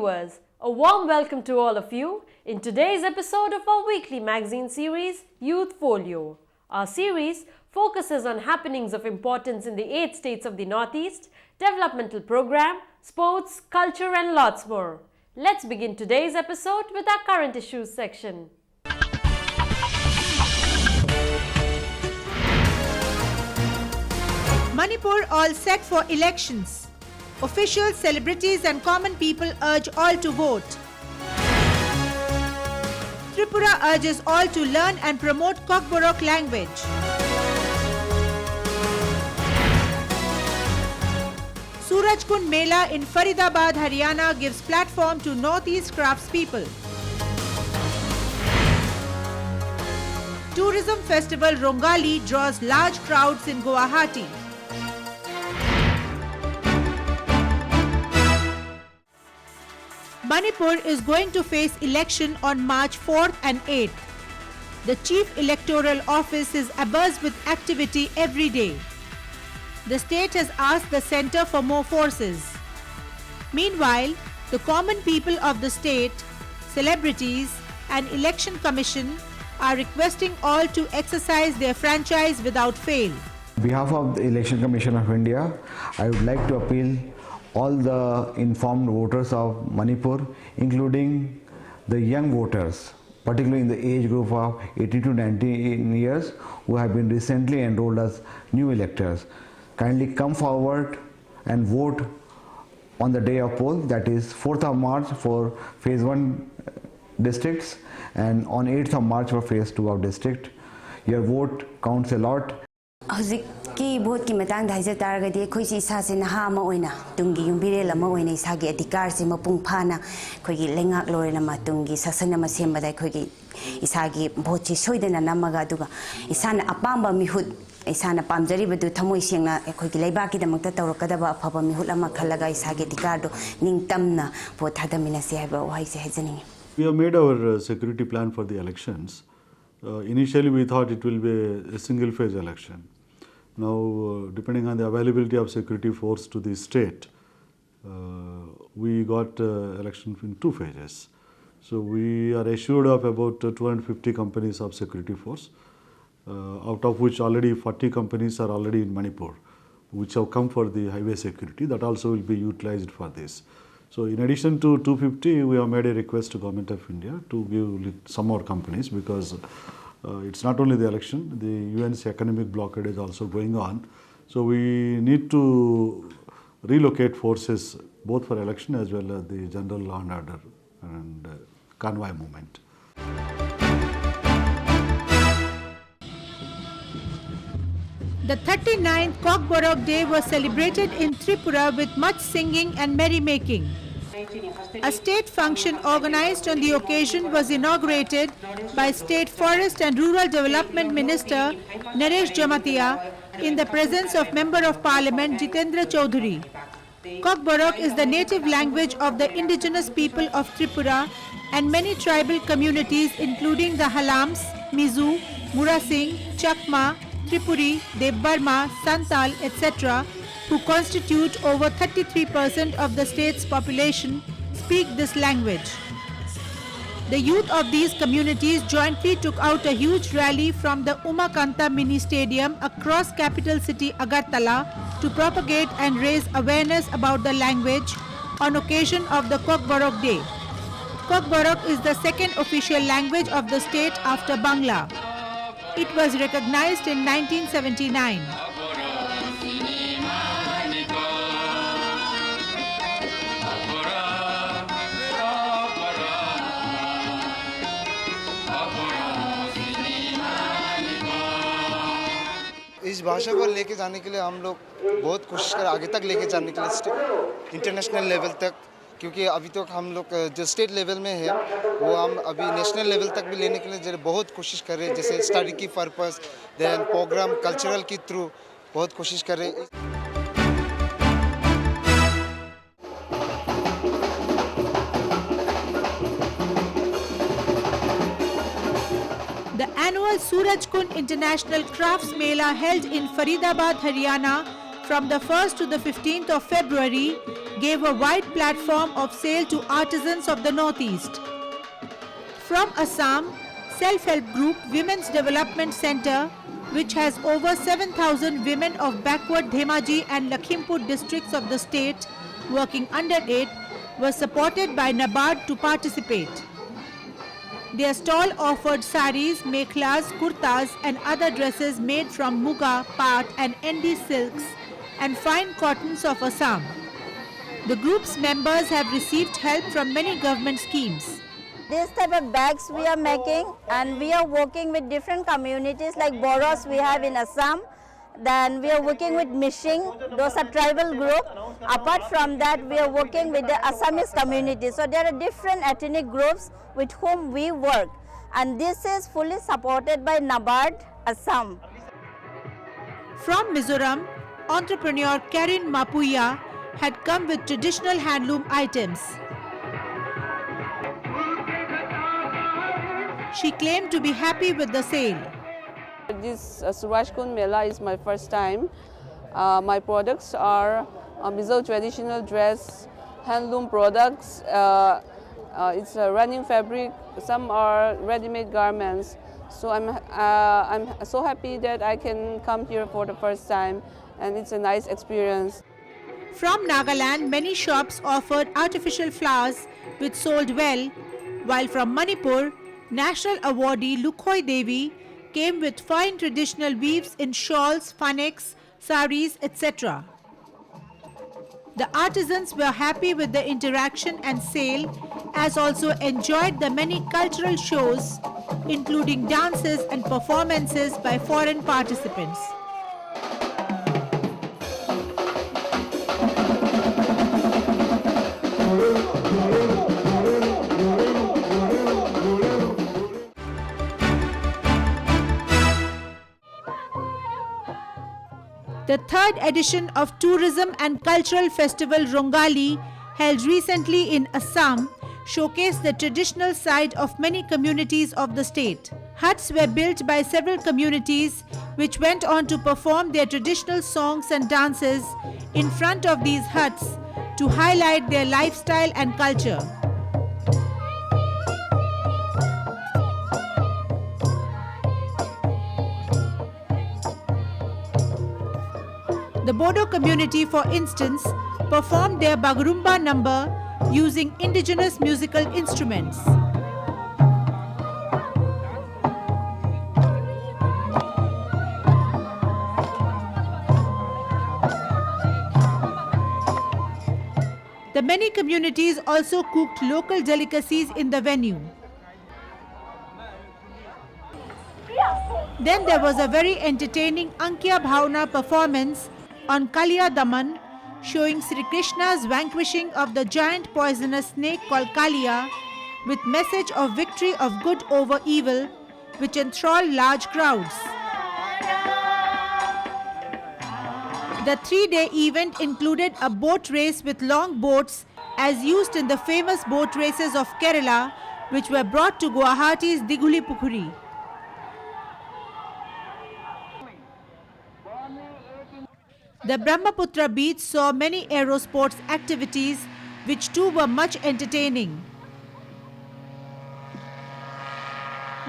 viewers, a warm welcome to all of you in today's episode of our weekly magazine series, Youth Folio. Our series focuses on happenings of importance in the 8 states of the Northeast, developmental program, sports, culture and lots more. Let's begin today's episode with our current issues section. Manipur all set for elections. Officials, celebrities and common people urge all to vote. Tripura urges all to learn and promote Kokborok language. Surajkund Mela in Faridabad, Haryana gives platform to Northeast craftspeople. Tourism Festival Rongali draws large crowds in Guwahati. Manipur is going to face election on March 4th and 8th. The Chief Electoral Office is abuzz with activity every day. The state has asked the centre for more forces. Meanwhile, the common people of the state, celebrities and Election Commission are requesting all to exercise their franchise without fail. On behalf of the Election Commission of India, I would like to appeal all the informed voters of Manipur, including the young voters, particularly in the age group of 18 to 19 years, who have been recently enrolled as new electors. Kindly come forward and vote on the day of poll, that is 4th of March for phase 1 districts and on 8th of March for phase 2 of district. Your vote counts a lot. की vote की मतंग धाइजे तारगदी खोइसी सासे नहा मा ओइना तुंगी युंबिरेल मा ओइना इसागे अधिकार से मपुंग फाना खोइगी लेंगाक Lorena मा तुंगी ससन मा सेमबदा खोइगी इसागे भोट छि सोइदना नमगा दुगा इसाना अपाम्बा मिहुत इसाना पामजरिबदु थमोइ सेंगना खोइगी लेबाकी दमकता तौरकदबा अफबा मिहुत अमा खलगा इसागे अधिकार दो निंगतमना भोट थादमिनासे हाइबा वाइसे हेजनिंग. We have made our security plan for the elections. Initially we thought it will be a single phase election. Now, depending on the availability of security force to the state, we got election in 2 phases. So we are assured of about 250 companies of security force, out of which already 40 companies are already in Manipur, which have come for the highway security. That also will be utilized for this. So in addition to 250, we have made a request to Government of India to give some more companies, because it's not only the election, the UN's economic blockade is also going on. So we need to relocate forces both for election as well as the general law and order and convoy movement. The 39th Kokborok Day was celebrated in Tripura with much singing and merrymaking. A state function organized on the occasion was inaugurated by State Forest and Rural Development Minister Naresh Jamatia in the presence of Member of Parliament Jitendra Chaudhary. Kokborok is the native language of the indigenous people of Tripura and many tribal communities including the Halams, Mizu, Murasing, Chakma, Tripuri, Devbarma, Santal, etc., who constitute over 33% of the state's population, speak this language. The youth of these communities jointly took out a huge rally from the Umakanta mini stadium across capital city Agartala to propagate and raise awareness about the language on occasion of the Kokborok Day. Kokborok is the second official language of the state after Bangla. It was recognized in 1979. इस भाषा को लेके जाने के लिए हम लोग बहुत कोशिश कर आगे तक लेके जाने के लिए इंटरनेशनल लेवल तक, क्योंकि अभी तक हम लोग जो स्टेट लेवल में है वो हम अभी नेशनल लेवल तक भी लेने के लिए बहुत कोशिश कर रहे हैं, जैसे स्टडी की पर्पस, देन प्रोग्राम कल्चरल के थ्रू बहुत कोशिश कर रहे हैं. The annual Surajkund International Crafts Mela held in Faridabad, Haryana from the 1st to the 15th of February gave a wide platform of sale to artisans of the Northeast. From Assam, self-help group Women's Development Center, which has over 7,000 women of backward Dhemaji and Lakhimpur districts of the state working under it, was supported by NABARD to participate. Their stall offered saris, mekhlas, kurtas and other dresses made from muga, pat and endi silks and fine cottons of Assam. The group's members have received help from many government schemes. This type of bags we are making, and we are working with different communities like Boros we have in Assam. Then we are working with Mishing, those are tribal group. Apart from that, we are working with the Assamese community. So there are different ethnic groups with whom we work. And this is fully supported by NABARD, Assam. From Mizoram, entrepreneur Karin Mapuya had come with traditional handloom items. She claimed to be happy with the sale. This Suraj Kund Mela is my first time. My products are Mizo traditional dress, handloom products. It's a running fabric. Some are ready-made garments. So I'm so happy that I can come here for the first time, and it's a nice experience. From Nagaland, many shops offered artificial flowers which sold well, while from Manipur, National Awardee Lukhoi Devi came with fine traditional weaves in shawls, faneks, saris, etc. The artisans were happy with the interaction and sale, as also enjoyed the many cultural shows, including dances and performances by foreign participants. The third edition of Tourism and Cultural Festival Rongali, held recently in Assam, showcased the traditional side of many communities of the state. Huts were built by several communities which went on to perform their traditional songs and dances in front of these huts to highlight their lifestyle and culture. The Bodo community, for instance, performed their Bagurumba number using indigenous musical instruments. The many communities also cooked local delicacies in the venue. Then there was a very entertaining Ankya Bhavna performance on Kaliya Daman, showing Sri Krishna's vanquishing of the giant poisonous snake called Kaliya, with message of victory of good over evil, which enthralled large crowds. The 3-day event included a boat race with long boats as used in the famous boat races of Kerala, which were brought to Guwahati's Diguli Pukhuri. The Brahmaputra beach saw many aerosports activities, which too were much entertaining.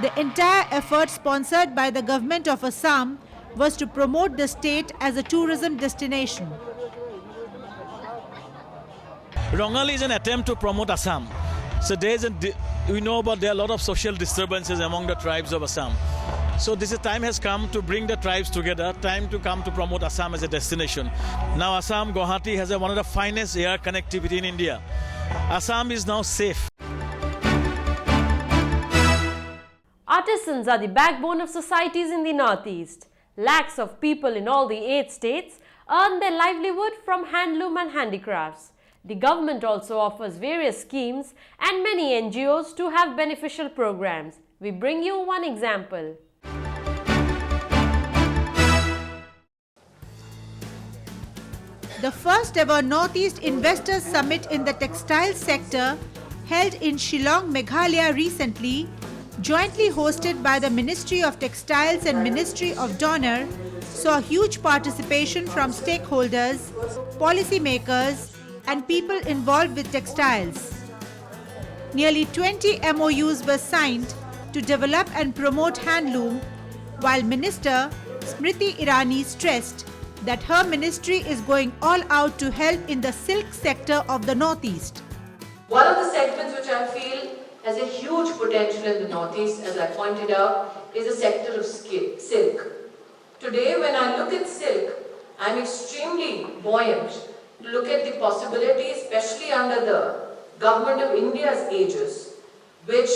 The entire effort, sponsored by the government of Assam, was to promote the state as a tourism destination. Rongali is an attempt to promote Assam. So we know about there are a lot of social disturbances among the tribes of Assam. So time has come to bring the tribes together, time to come to promote Assam as a destination. Now Assam, Guwahati has one of the finest air connectivity in India. Assam is now safe. Artisans are the backbone of societies in the Northeast. Lakhs of people in all the 8 states earn their livelihood from handloom and handicrafts. The government also offers various schemes and many NGOs to have beneficial programs. We bring you one example. The first ever Northeast Investors Summit in the textile sector, held in Shillong, Meghalaya recently, jointly hosted by the Ministry of Textiles and Ministry of Donor, saw huge participation from stakeholders, policymakers, and people involved with textiles. Nearly 20 MOUs were signed to develop and promote handloom, while Minister Smriti Irani stressed that her ministry is going all out to help in the silk sector of the Northeast. One of the segments which I feel has a huge potential in the Northeast, as I pointed out, is the sector of silk. Today, when I look at silk, I'm extremely buoyant to look at the possibility, especially under the Government of India's aegis, which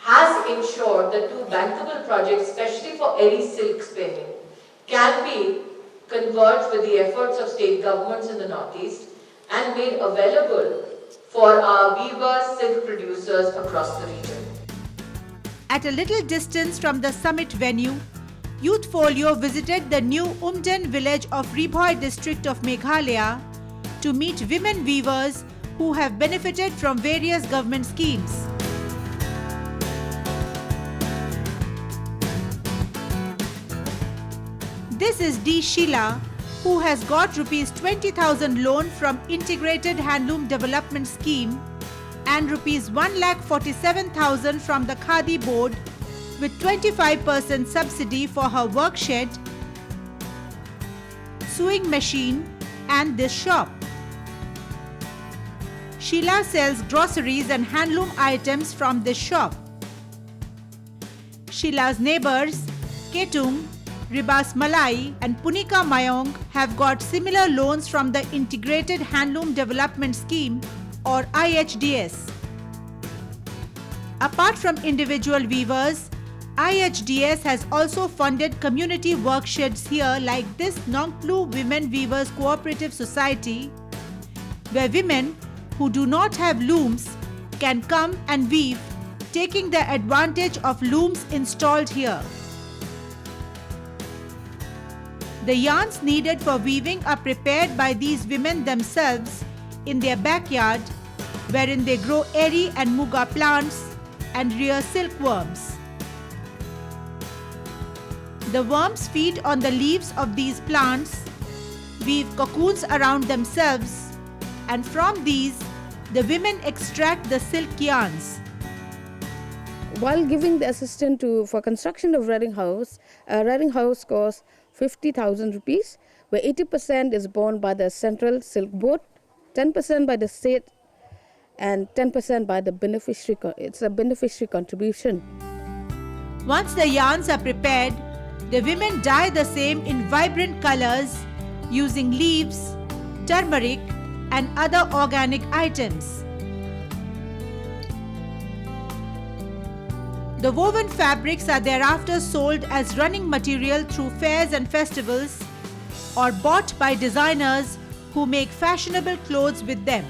has ensured that two bankable projects, especially for eri silk spinning, can be converged with the efforts of state governments in the Northeast and made available for our weavers, silk producers across the region. At a little distance from the summit venue, Youthfolio visited the new Umden village of Ribhoi district of Meghalaya to meet women weavers who have benefited from various government schemes. This is D. Sheila, who has got rupees 20,000 loan from Integrated Handloom Development Scheme and rupees 1,47,000 from the Khadi Board with 25% subsidy for her work shed, sewing machine and this shop. Sheila sells groceries and handloom items from this shop. Sheila's neighbors, Ketung, Ribas Malai and Punika Mayong have got similar loans from the Integrated Handloom Development Scheme or IHDS. Apart from individual weavers, IHDS has also funded community worksheds here like this Nongplu Women Weavers Cooperative Society, where women who do not have looms can come and weave, taking the advantage of looms installed here. The yarns needed for weaving are prepared by these women themselves in their backyard, wherein they grow eri and muga plants and rear silkworms. The worms feed on the leaves of these plants, weave cocoons around themselves, and from these, the women extract the silk yarns. While giving the assistance for construction of Reading House costs 50,000 rupees, where 80% is borne by the Central Silk Board, 10% by the state, and 10% by the beneficiary. It's a beneficiary contribution. Once the yarns are prepared, the women dye the same in vibrant colors using leaves, turmeric, and other organic items. The woven fabrics are thereafter sold as running material through fairs and festivals or bought by designers who make fashionable clothes with them.